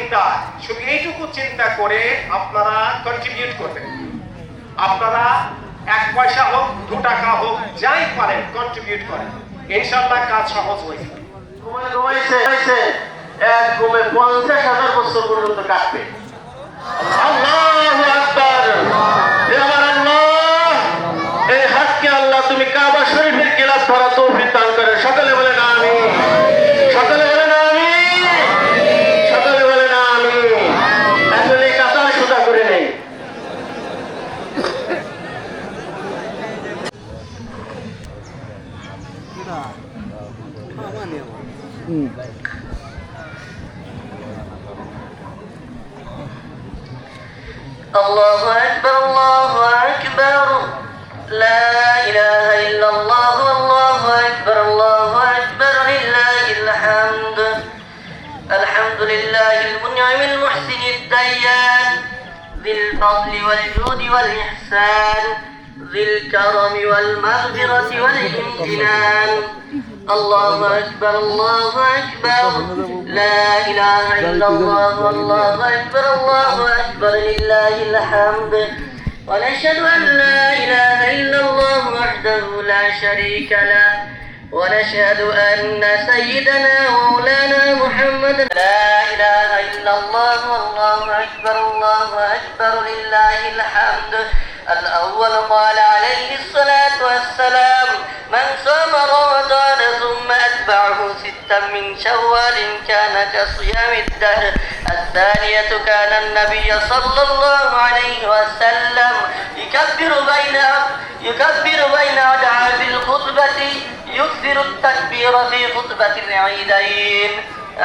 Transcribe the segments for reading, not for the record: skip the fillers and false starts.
চিন্তা, শুধু এইটুকু চিন্তা করে আপনারা কন্ট্রিবিউট করবেন। আপনারা 1 পয়সা হোক 2 টাকা হোক যাই পারেন কন্ট্রিবিউট করেন, ইনশাআল্লাহ কাজ সহজ হয়ে যাবে। ঘুমাইছে এক ঘুমে 50,000 বছর পর্যন্ত কাটবে। আল্লাহু আকবার। আমার আল্লাহ, এই হাতকে আল্লাহ তুমি কাবা শরীফের গিলাফ ধরা তৌফিক দান করে। সকলে বলেন আমিন, সকলে বলেন আমিন, সকলে বলেন আমিন। আসলে কাতার সোজা করে নেই। الله أكبر الله أكبر لا إله إلا الله الله أكبر الله أكبر لله الحمد. الحمد لله المنعم المحسن الديان ذي الفضل والجود والإحسان ذي الكرم والمغفرة والامتنان. الله أكبر الله أكبر لا إله إلا الله الله أكبر الله أكبر لله الحمد. ونشهد أن لا إله إلا الله وحده لا شريك له ونشهد أن سيدنا ومولانا محمد لا إله إلا الله الله أكبر الله أكبر لله الحمد. الأول قال عليه الصلاة والسلام من صام رمضان ثم أتبعه 6 من شوال كان كصيام الدهر. الثانية كان النبي صلى الله عليه وسلم يكبر بين أدعاب الخطبة يكثر التكبير في خطبة العيدين.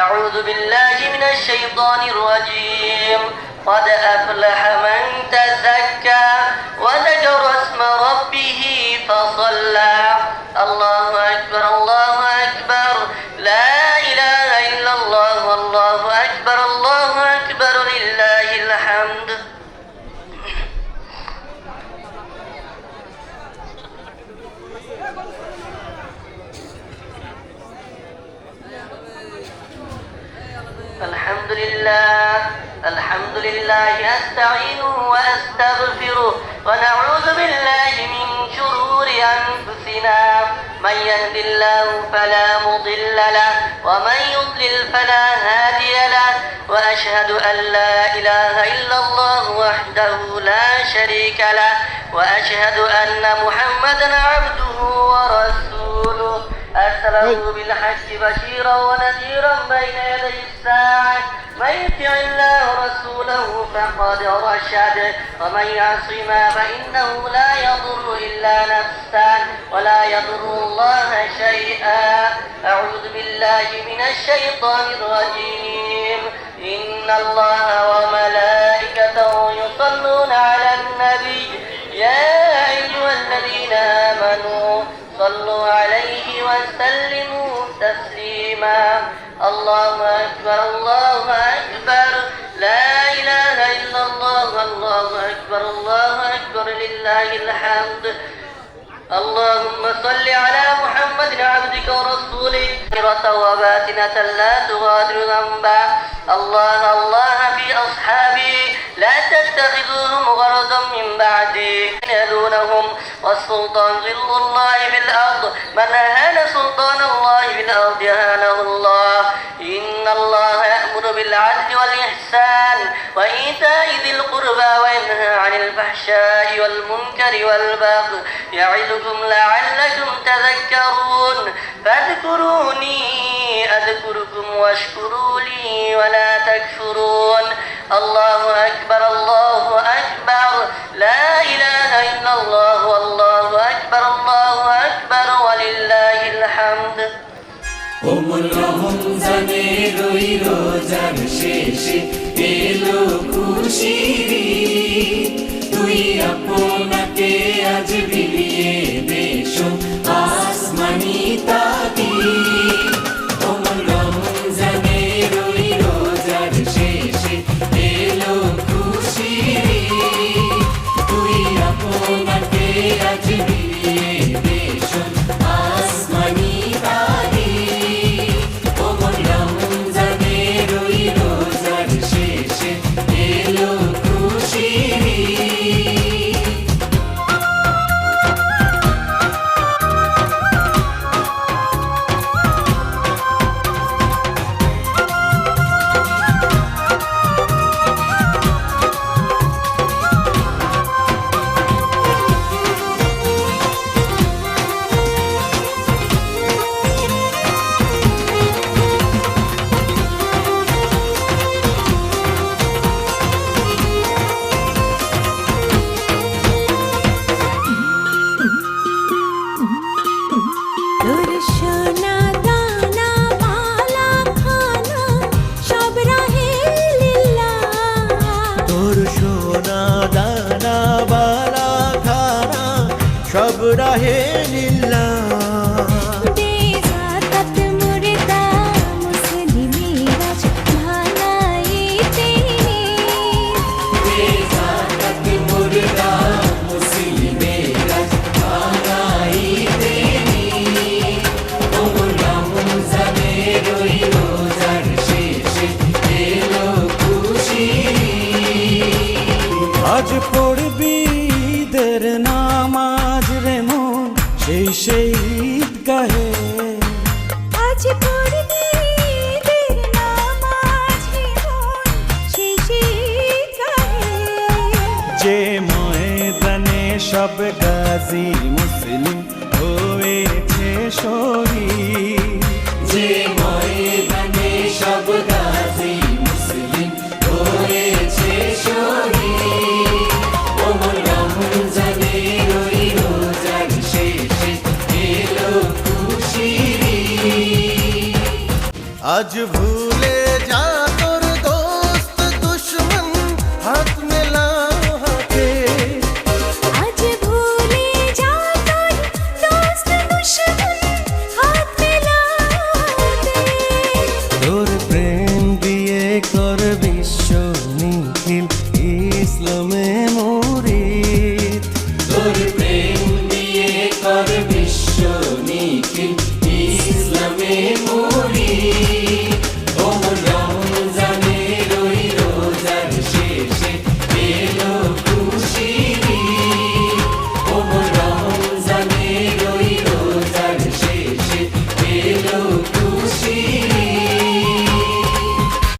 أعوذ بالله من الشيطان الرجيم. قد أفلح من تزكى وذكر اسم ربه فصلى. الله أكبر الله أكبر لا إله إلا الله الله أكبر الله أكبر لله الحمد. الحمد لله أستعينه وأستغفره ونعوذ بالله من شرور أنفسنا. من يهد الله فلا مضل له ومن يضلل فلا هادي له. وأشهد أن لا إله إلا الله وحده لا شريك له وأشهد أن محمدا عبده ورسوله. أرسله بالحق بشيرا ونذيرا بين يدي الساعة. من يطع الله ورسوله فقد رشد ومن يعصما فإنه لا يضر إلا نفسه ولا يضر الله شيئا. أعوذ بالله من الشيطان الرجيم. إن الله وملائكته يصلون على النبي يا أيها الذين آمنوا صلوا عليه وسلموا تسليما. الله أكبر الله أكبر لا إله إلا الله الله أكبر الله أكبر لله الحمد. اللهم صل على محمد عبدك ورسولك ظاهرة وباطنة لا تغادر ذنبا. الله الله في أصحابي لا تتخذوهم غرضا من بعدي ينادونهم والسلطان ظل الله في الأرض. من أهان سلطان الله في الأرض أهانه الله. إن الله يأمر بالعدل والإحسان وإيتاء ذي القربى وينهى عن الفحشاء والمنكر والبغي يعظكم لعلكم تذكرون. فاذكروني أذكركم واشكروا لي ولا تكفرون. الله أكبر الله أكبر لا إله إلا الله والله أكبر الله أكبر ولله الحمد. ওমর রমজানের ওই রোজার শেষে এলো খুশির ঈদ। তুই আপনাকে আজ বিলিয়ে দেশো আসমানি তাকিদ। ওমর রমজানের ওই রোজার শেষে এলো খুশির ঈদ। তুই আপনাকে আজ বিলিয়ে দেশো আসমানি তাকিদ। ওমর রমজানের ওই রোজার শেষে লিল্লাহে লিল্লাহ বেজাকাত মুর্দা মুসলিমেরাজ ভালাইতে বেজাকাত মুর্দা মুসলিমেরাজ ভালাইতে ওমর রমজানের ওই রোজার শেষে এলো খুশির ঈদ। আজ পড়বি ঈদের নামাজ রে মন সেই ঈদগাহে আজ পড়বি ঈদের নামাজ রে মন সেই গাহে যে ময়দানে সব গাজী মুসলিম হয়েছে শহীদ যে ময়দানে সব গাজী মুসলিম হয়েছে শহীদ ওমর রমজানের ওই রোজার শেষে এলো খুশির ঈদ। আজ ভুলে যা তোর দোস্ত দুশ্মন হাত মেলা হাতে আজ ভুলে যা তোর দোস্ত দুশমন হাত মেলাতে তোর প্রেম দিয়ে কর বিশ্ব নিখিল ইসলামে মুরিদ তোর প্রেম দিয়ে কর বিশ্ব নিখিল ইসলামে মুরিদ ওমর রমজানের ওই রোজার